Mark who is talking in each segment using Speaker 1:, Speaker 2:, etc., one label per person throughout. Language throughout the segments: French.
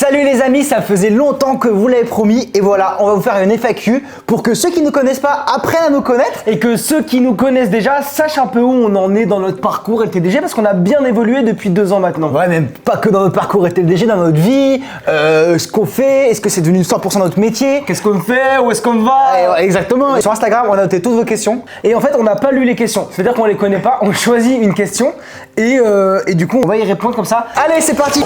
Speaker 1: Salut les amis, ça faisait longtemps que vous l'avez promis et voilà, on va vous faire une FAQ pour que ceux qui ne nous connaissent pas apprennent à nous connaître
Speaker 2: et que ceux qui nous connaissent déjà sachent un peu où on en est dans notre parcours LTDG parce qu'on a bien évolué depuis 2 ans maintenant.
Speaker 1: Ouais, même pas que dans notre parcours LTDG, dans notre vie, ce qu'on fait, est-ce que c'est devenu 100% notre métier?
Speaker 2: Qu'est-ce qu'on fait? Où est-ce qu'on va?
Speaker 1: Ouais, exactement. Et sur Instagram, on a noté toutes vos questions.
Speaker 2: Et en fait, on n'a pas lu les questions, c'est-à-dire qu'on les connaît pas, on choisit une question et du coup, on va y répondre comme ça.
Speaker 1: Allez, c'est parti!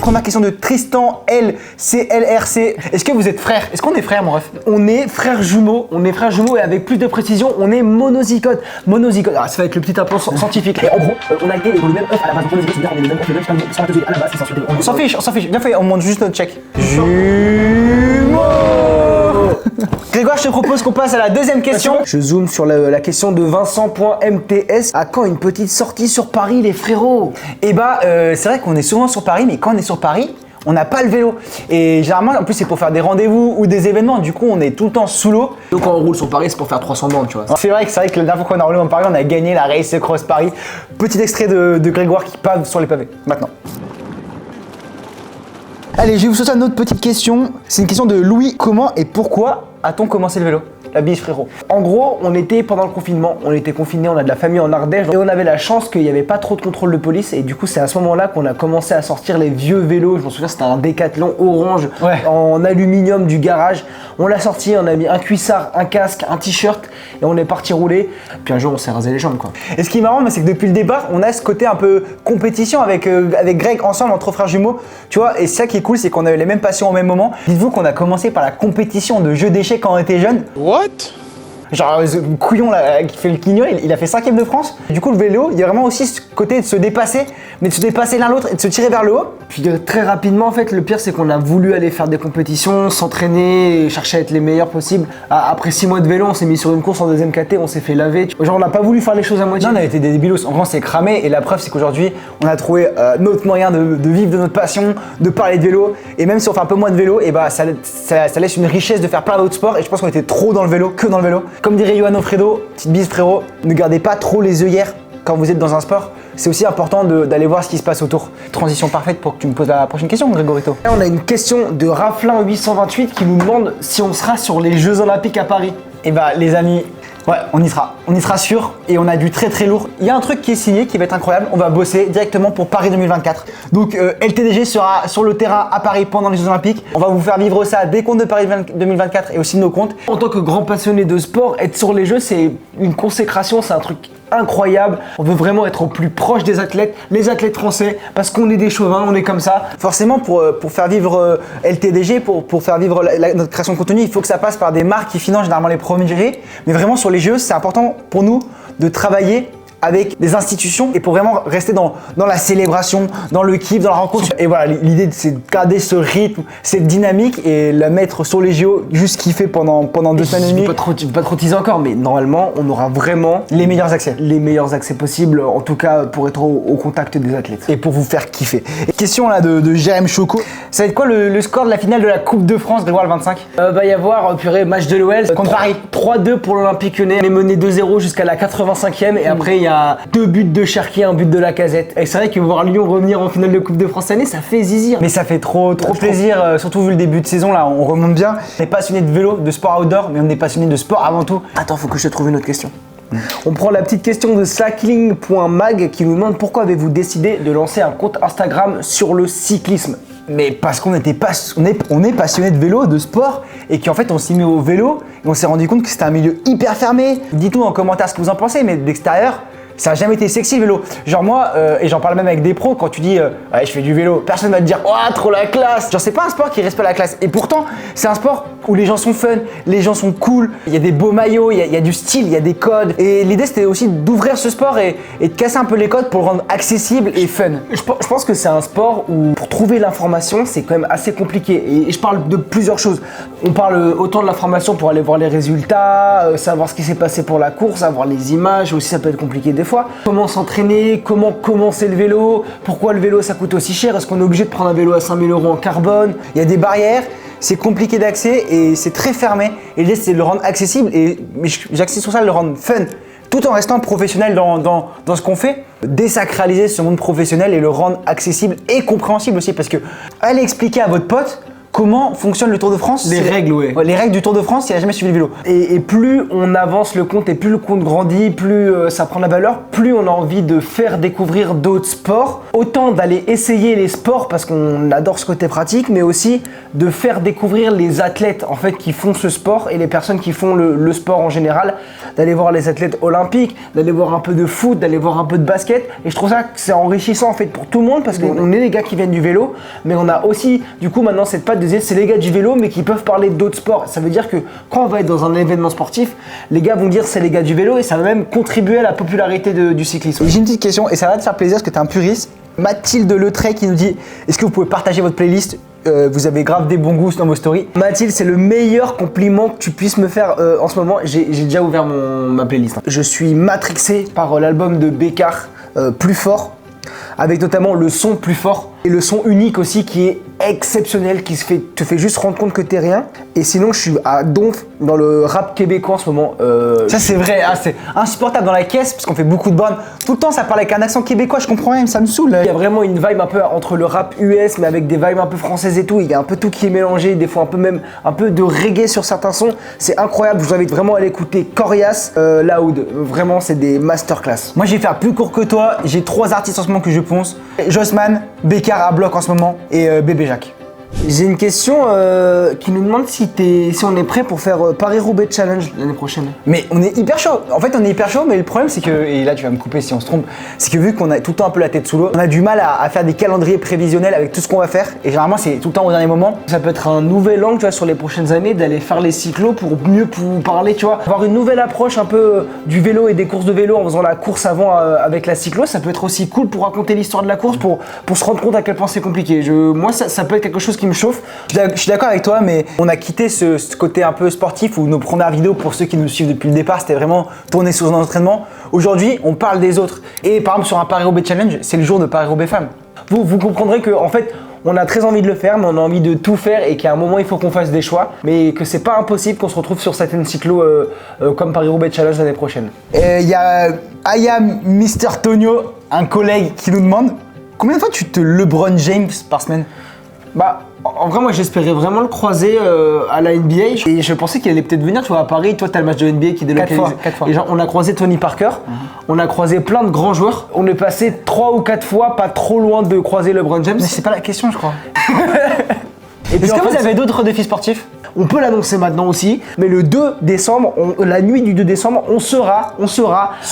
Speaker 1: Première question de Tristan LCLRC. Est-ce que vous êtes frères? Est-ce qu'on est frères, mon ref?
Speaker 2: On est frères jumeaux, et avec plus de précision, on est monozygote. Monozygote, alors ça va être le petit apport scientifique.
Speaker 1: Et en gros, on a été le même œuf à la base. Donc monozygote, c'est-à-dire on est les mêmes œufs, les mêmes spermatozoïdes à la base, c'est censé. On s'en fiche. Bien fait, on monte juste notre check. Jumeaux. Grégoire, je te propose qu'on passe à la deuxième question.
Speaker 2: Je zoome sur la question de Vincent.mts. À quand une petite sortie sur Paris, les frérots?
Speaker 1: Et bah, c'est vrai qu'on est souvent sur Paris, mais quand on est sur Paris, on n'a pas le vélo. Et généralement, en plus, c'est pour faire des rendez-vous ou des événements. Du coup, on est tout le temps sous l'eau.
Speaker 2: Donc, quand on roule sur Paris, c'est pour faire 300 bandes, tu vois.
Speaker 1: C'est vrai que la dernière fois qu'on a roulé en Paris, on a gagné la Race Cross Paris. Petit extrait de Grégoire qui pave sur les pavés. Maintenant. Allez, je vais vous sauter une autre petite question. C'est une question de Louis. Comment et pourquoi a-t-on commencé le vélo? La bise, frérot.
Speaker 2: En gros, on était pendant le confinement, on était confinés, on a de la famille en Ardèche et on avait la chance qu'il n'y avait pas trop de contrôle de police et du coup c'est à ce moment-là qu'on a commencé à sortir les vieux vélos. Je m'en souviens, c'était un Décathlon orange en aluminium du garage. On l'a sorti, on a mis un cuissard, un casque, un t-shirt et on est parti rouler. Puis un jour on s'est rasé les jambes quoi.
Speaker 1: Et ce qui est marrant, c'est que depuis le départ, on a ce côté un peu compétition avec Greg ensemble entre frères jumeaux. Tu vois, et ça qui est cool, c'est qu'on a eu les mêmes passions au même moment. Dites-vous qu'on a commencé par la compétition de jeux d'échecs quand on était jeunes.
Speaker 3: What?
Speaker 1: Genre ce couillon là qui fait le quignol, il a fait 5ème de France. Du coup le vélo, il y a vraiment aussi ce côté de se dépasser, mais de se dépasser l'un l'autre et de se tirer vers le haut.
Speaker 2: Puis très rapidement en fait, le pire c'est qu'on a voulu aller faire des compétitions, s'entraîner, chercher à être les meilleurs possibles. Après 6 mois de vélo, on s'est mis sur une course en 2ème KT, on s'est fait laver. Genre on n'a pas voulu faire les choses à moitié.
Speaker 1: Non, on a été des débilos, en grand c'est cramé et la preuve c'est qu'aujourd'hui on a trouvé notre moyen de vivre de notre passion, de parler de vélo. Et même si on fait un peu moins de vélo, et bah ça laisse une richesse de faire plein d'autres sports et je pense qu'on était trop dans le vélo, que dans le vélo. Comme dirait Johan Fredo, petite bise frérot, ne gardez pas trop les œillères quand vous êtes dans un sport. C'est aussi important d'aller voir ce qui se passe autour. Transition parfaite pour que tu me poses la prochaine question, Grégorito.
Speaker 2: Là, on a une question de Raflin828 qui nous demande si on sera sur les Jeux Olympiques à Paris.
Speaker 1: Et bah les amis, ouais, on y sera sûr et on a du très lourd. Il y a un truc qui est signé qui va être incroyable, on va bosser directement pour Paris 2024. Donc LTDG sera sur le terrain à Paris pendant les Jeux Olympiques. On va vous faire vivre ça des comptes de Paris 2024 et aussi de nos comptes.
Speaker 2: En tant que grand passionné de sport, être sur les Jeux, c'est une consécration, c'est un truc incroyable. On veut vraiment être au plus proche des athlètes, les athlètes français, parce qu'on est des chauvins, on est comme ça.
Speaker 1: Forcément, pour faire vivre LTDG, pour faire vivre notre création de contenu, il faut que ça passe par des marques qui financent généralement les premiers. Mais vraiment sur les jeux, c'est important pour nous de travailler avec des institutions et pour vraiment rester dans la célébration, dans le kiff, dans la rencontre. Et voilà, l'idée c'est de garder ce rythme, cette dynamique et la mettre sur les JO, juste kiffer pendant 2 semaines et demie.
Speaker 2: Je ne vais pas trop teaser encore, mais normalement on aura vraiment
Speaker 1: les meilleurs accès.
Speaker 2: Les meilleurs accès possibles, en tout cas pour être au contact des athlètes.
Speaker 1: Et pour vous faire kiffer. Et question là de Jérém Choco, ça va être quoi le score de la finale de la Coupe de France, Grégoire, le 25?
Speaker 2: Va y avoir, match de l'OL
Speaker 1: contre Paris.
Speaker 2: 3-2 pour l'Olympique Lyonnais. On est mené 2-0 jusqu'à la 85e et après il y a 2 buts de Cherki, un but de Lacazette. Et c'est vrai que voir Lyon revenir en finale de Coupe de France cette année, ça fait zizir.
Speaker 1: Mais ça fait trop plaisir, surtout vu le début de saison là, on remonte bien. On est passionné de vélo, de sport outdoor, mais on est passionné de sport avant tout.
Speaker 2: Attends, faut que je te trouve une autre question. On prend la petite question de slackling.mag qui nous demande pourquoi avez-vous décidé de lancer un compte Instagram sur le cyclisme?
Speaker 1: Mais parce qu'on est passionné de vélo, de sport, et qu'en fait on s'y met au vélo et on s'est rendu compte que c'était un milieu hyper fermé. Dites-nous en commentaire ce que vous en pensez, mais de l'extérieur, ça a jamais été sexy le vélo. Genre moi, et j'en parle même avec des pros, quand tu dis ouais, je fais du vélo, personne va te dire oh trop la classe. Genre c'est pas un sport qui respecte la classe. Et pourtant, c'est un sport où les gens sont fun, les gens sont cool, il y a des beaux maillots, il y a du style, il y a des codes. Et l'idée c'était aussi d'ouvrir ce sport et de casser un peu les codes pour le rendre accessible et fun.
Speaker 2: Je pense que c'est un sport où pour trouver l'information, c'est quand même assez compliqué. Et je parle de plusieurs choses. On parle autant de l'information pour aller voir les résultats, savoir ce qui s'est passé pour la course, avoir les images, aussi ça peut être compliqué des fois. Comment s'entraîner, comment commencer le vélo, pourquoi le vélo ça coûte aussi cher, est-ce qu'on est obligé de prendre un vélo à 5 000 € en carbone?
Speaker 1: Il y a des barrières, c'est compliqué d'accès et c'est très fermé. Et l'idée c'est de le rendre accessible mais j'axis sur ça, de le rendre fun. tout en restant professionnel dans ce qu'on fait, désacraliser ce monde professionnel et le rendre accessible et compréhensible aussi. Parce que allez expliquer à votre pote comment fonctionne le Tour de France.
Speaker 2: Les règles, ouais.
Speaker 1: Les règles du Tour de France, il n'a jamais suivi le vélo.
Speaker 2: Et plus on avance le compte et plus le compte grandit, plus ça prend de la valeur, plus on a envie de faire découvrir d'autres sports. Autant d'aller essayer les sports parce qu'on adore ce côté pratique, mais aussi de faire découvrir les athlètes en fait qui font ce sport et les personnes qui font le sport en général. D'aller voir les athlètes olympiques, d'aller voir un peu de foot, d'aller voir un peu de basket. Et je trouve ça que c'est enrichissant en fait pour tout le monde parce qu'on est les gars qui viennent du vélo, mais on a aussi du coup maintenant cette patte de dire c'est les gars du vélo mais qui peuvent parler d'autres sports. Ça veut dire que quand on va être dans un événement sportif, les gars vont dire c'est les gars du vélo et ça va même contribuer à la popularité du cyclisme.
Speaker 1: J'ai une petite question et ça va te faire plaisir parce que tu es un puriste. Mathilde Letray qui nous dit est-ce que vous pouvez partager votre playlist? Vous avez grave des bons goûts dans vos stories.
Speaker 2: Mathilde, c'est le meilleur compliment que tu puisses me faire en ce moment. J'ai déjà ouvert ma playlist. Je suis matrixé par l'album de Bécard, Plus fort, avec notamment le son Plus fort et le son unique aussi qui est exceptionnel, qui te fait juste rendre compte que t'es rien. Et sinon, je suis à donf dans le rap québécois en ce moment.
Speaker 1: Ça c'est vrai, c'est insupportable dans la caisse parce qu'on fait beaucoup de bornes. Tout le temps ça parle avec un accent québécois, je comprends rien, ça me saoule.
Speaker 2: Il y a vraiment une vibe un peu entre le rap US mais avec des vibes un peu françaises et tout. Il y a un peu tout qui est mélangé, des fois un peu de reggae sur certains sons. C'est incroyable, je vous invite vraiment à l'écouter. Corias, Loud, vraiment c'est des masterclass.
Speaker 1: Moi je vais faire plus court que toi, j'ai 3 artistes en ce moment que je ponce. Jossman, Bécard à bloc en ce moment et Bébé Jacques.
Speaker 2: J'ai une question qui nous demande si on est prêt pour faire Paris-Roubaix Challenge l'année prochaine.
Speaker 1: Mais on est hyper chaud. En fait, on est hyper chaud, mais le problème, c'est que, et là, tu vas me couper si on se trompe, c'est que vu qu'on a tout le temps un peu la tête sous l'eau, on a du mal à faire des calendriers prévisionnels avec tout ce qu'on va faire. Et généralement, c'est tout le temps au dernier moment.
Speaker 2: Ça peut être un nouvel angle, tu vois, sur les prochaines années, d'aller faire les cyclos pour mieux parler, tu vois. Avoir une nouvelle approche un peu du vélo et des courses de vélo en faisant la course avant avec la cyclo, ça peut être aussi cool pour raconter l'histoire de la course, pour se rendre compte à quel point c'est compliqué. Moi, ça peut être quelque chose qui me chauffe.
Speaker 1: Je suis d'accord avec toi, mais on a quitté ce côté un peu sportif où nos premières vidéos, pour ceux qui nous suivent depuis le départ, c'était vraiment tourné sur nos entraînements. Aujourd'hui, on parle des autres. Et par exemple, sur un Paris-Roubaix Challenge, c'est le jour de Paris-Roubaix Femmes.
Speaker 2: Vous comprendrez que en fait, on a très envie de le faire, mais on a envie de tout faire et qu'à un moment, il faut qu'on fasse des choix. Mais que c'est pas impossible qu'on se retrouve sur certaines cyclos comme Paris-Roubaix Challenge l'année prochaine.
Speaker 1: Il y a Aya Mister Tonio, un collègue qui nous demande combien de fois tu te LeBron James par semaine?
Speaker 2: Bah, en vrai, moi j'espérais vraiment le croiser à la NBA et je pensais qu'il allait peut-être venir, tu vois, à Paris. Toi, t'as le match de NBA qui délocalise.
Speaker 1: 4 fois.
Speaker 2: Et genre, on a croisé Tony Parker, on a croisé plein de grands joueurs. On est passé 3 ou 4 fois, pas trop loin de croiser LeBron James.
Speaker 1: Mais c'est pas la question, je crois.
Speaker 2: Et puis,
Speaker 1: est-ce que vous avez d'autres défis sportifs?
Speaker 2: On peut l'annoncer maintenant aussi, mais le 2 décembre, la nuit du 2 décembre, on sera
Speaker 1: sur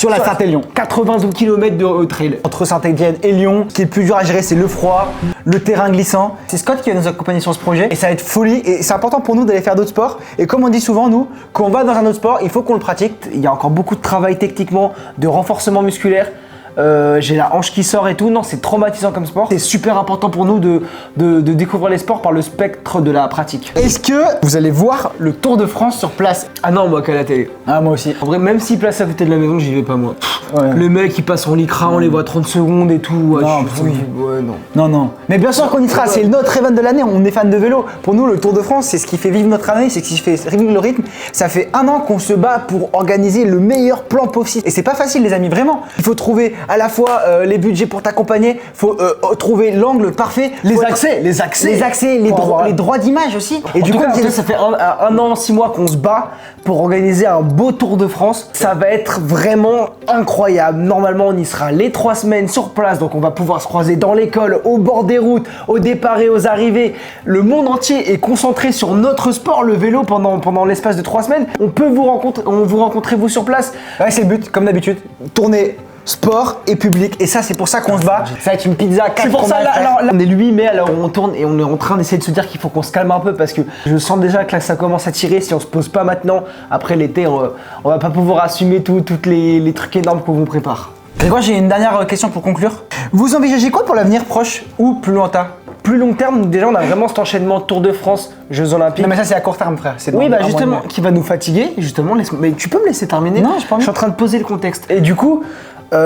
Speaker 1: la Saint-Élion.
Speaker 2: 92 km de trail.
Speaker 1: Entre Saint-Étienne et Lyon, ce qui est le plus dur à gérer, c'est le froid, le terrain glissant. C'est Scott qui va nous accompagner sur ce projet et ça va être folie. Et c'est important pour nous d'aller faire d'autres sports. Et comme on dit souvent, nous, quand on va dans un autre sport, il faut qu'on le pratique.
Speaker 2: Il y a encore beaucoup de travail techniquement, de renforcement musculaire. J'ai la hanche qui sort et tout. Non, c'est traumatisant comme sport. C'est super important pour nous de découvrir les sports par le spectre de la pratique.
Speaker 1: Est-ce que vous allez voir le Tour de France sur place?
Speaker 2: Ah non, moi qu'à la télé.
Speaker 1: Ah, moi aussi.
Speaker 2: En vrai, même s'il place à côté de la maison, j'y vais pas moi.
Speaker 1: Ouais.
Speaker 2: Le mec, il passe en lycra, on les voit 30 secondes et tout. Ouais,
Speaker 1: Non,
Speaker 2: oui.
Speaker 1: ouais,
Speaker 2: non.
Speaker 1: Non. Mais bien sûr qu'on y sera, c'est notre event de l'année, on est fan de vélo. Pour nous, le Tour de France, c'est ce qui fait vivre notre année, c'est ce qui fait vivre le rythme. Ça fait 1 an qu'on se bat pour organiser le meilleur plan possible. Et c'est pas facile, les amis, vraiment. Il faut trouver à la fois les budgets pour t'accompagner, faut trouver l'angle parfait.
Speaker 2: Les accès,
Speaker 1: les droits d'image aussi.
Speaker 2: Et du coup, ça fait un an, 6 mois qu'on se bat pour organiser un beau Tour de France. Ça va être vraiment incroyable. Normalement, on y sera les 3 semaines sur place, donc on va pouvoir se croiser dans l'école, au bord des routes, au départ et aux arrivées. Le monde entier est concentré sur notre sport, le vélo, pendant l'espace de 3 semaines. On vous rencontrer vous sur place.
Speaker 1: Ouais, c'est le but, comme d'habitude. Tourner sport et public, et ça c'est pour ça qu'on se bat. Ça va être une pizza 4
Speaker 2: C'est pour ça,
Speaker 1: fromages,
Speaker 2: là, on est le 8 mai, alors on tourne et on est en train d'essayer de se dire qu'il faut qu'on se calme un peu parce que je sens déjà que là ça commence à tirer. Si on se pose pas maintenant, après l'été, on va pas pouvoir assumer tous les trucs énormes qu'on vous prépare.
Speaker 1: Et moi j'ai une dernière question pour conclure. Vous envisagez quoi pour l'avenir proche ou plus lointain?
Speaker 2: Plus long terme, déjà on a vraiment cet enchaînement Tour de France, Jeux Olympiques.
Speaker 1: Non mais ça c'est à court terme, frère.
Speaker 2: Oui, bah justement, qui va nous fatiguer, justement. Mais tu peux me laisser terminer?
Speaker 1: Non, je
Speaker 2: suis en train de poser le contexte. Et du coup,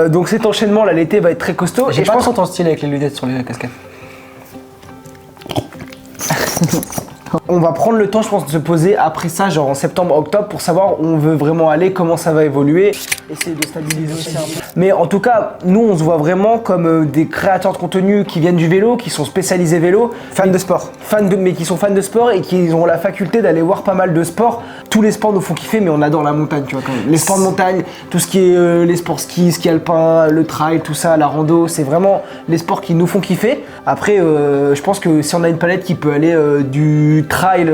Speaker 2: donc cet enchaînement là, l'été va être très costaud.
Speaker 1: J'ai
Speaker 2: et
Speaker 1: pas trop ton style avec les lunettes sur les casquettes.
Speaker 2: On va prendre le temps, je pense, de se poser après ça, genre en septembre, octobre, pour savoir où on veut vraiment aller, comment ça va évoluer. Essayer de stabiliser aussi un peu. Mais en tout cas, nous, on se voit vraiment comme des créateurs de contenu qui viennent du vélo, qui sont spécialisés vélo.
Speaker 1: Fan de sport.
Speaker 2: Mais qui sont fans de sport et qui ont la faculté d'aller voir pas mal de sports. Tous les sports nous font kiffer, mais on adore la montagne, tu vois, quand même. Les sports de montagne, tout ce qui est les sports ski alpin, le trail, tout ça, la rando, c'est vraiment les sports qui nous font kiffer. Après, je pense que si on a une palette qui peut aller du trail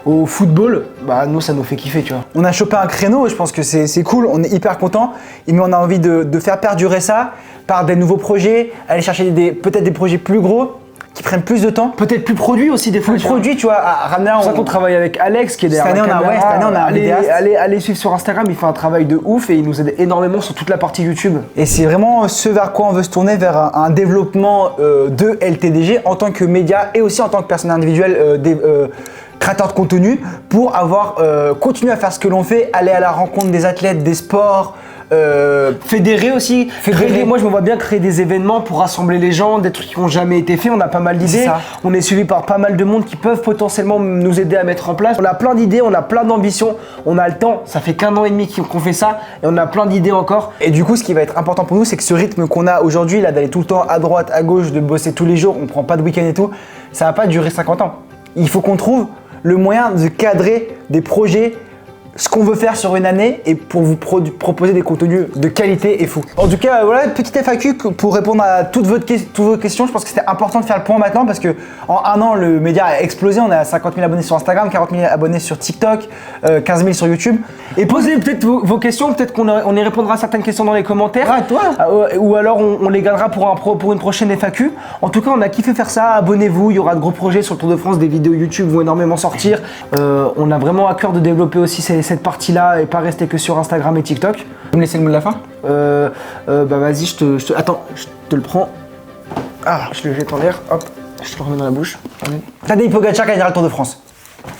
Speaker 2: au football, bah nous ça nous fait kiffer, tu vois.
Speaker 1: On a chopé un créneau, je pense que c'est cool, on est hyper content, mais on a envie de faire perdurer ça par des nouveaux projets, aller chercher peut-être des projets plus gros, qui prennent plus de temps.
Speaker 2: Peut-être plus produits aussi des fois.
Speaker 1: Plus produits, tu vois, à ramener.
Speaker 2: C'est pour ça qu'on travaille avec Alex qui est derrière
Speaker 1: cette année, on a un vidéaste.
Speaker 2: Allez suivre sur Instagram, il fait un travail de ouf et il nous aide énormément sur toute la partie YouTube.
Speaker 1: Et c'est vraiment ce vers quoi on veut se tourner, vers un développement de LTDG en tant que média et aussi en tant que personne individuelle créateur de contenu pour continuer à faire ce que l'on fait, aller à la rencontre des athlètes, des sports.
Speaker 2: Fédérer aussi. Moi je me vois bien créer des événements pour rassembler les gens, des trucs qui n'ont jamais été faits. On a pas mal d'idées. On est suivi par pas mal de monde qui peuvent potentiellement nous aider à mettre en place. On a plein d'idées, on a plein d'ambitions. On a le temps. Ça fait qu'1 an et demi qu'on fait ça et on a plein d'idées encore.
Speaker 1: Et du coup, ce qui va être important pour nous, c'est que ce rythme qu'on a aujourd'hui, là, d'aller tout le temps à droite, à gauche, de bosser tous les jours, on prend pas de week-end et tout, ça va pas durer 50 ans. Il faut qu'on trouve le moyen de cadrer des projets, ce qu'on veut faire sur une année et pour vous proposer des contenus de qualité et fou. En tout cas, voilà, petite FAQ pour répondre à toutes vos questions. Je pense que c'était important de faire le point maintenant parce que en 1 an, le média a explosé. On est à 50 000 abonnés sur Instagram, 40 000 abonnés sur TikTok, 15 000 sur YouTube.
Speaker 2: Et posez peut-être vos questions, peut-être qu'on y répondra à certaines questions dans les commentaires.
Speaker 1: Ah, toi
Speaker 2: ou alors on les gardera pour une prochaine FAQ. En tout cas, on a kiffé faire ça. Abonnez-vous, il y aura de gros projets sur le Tour de France, des vidéos YouTube vont énormément sortir. On a vraiment à cœur de développer aussi cette partie-là et pas rester que sur Instagram et TikTok.
Speaker 1: Vous me laissez le mot de la fin?
Speaker 2: Bah vas-y, attends, je te le prends. Ah, je le jette en l'air, hop, je te le remets dans la bouche.
Speaker 1: Tadej Pogacar gagnera le Tour de France.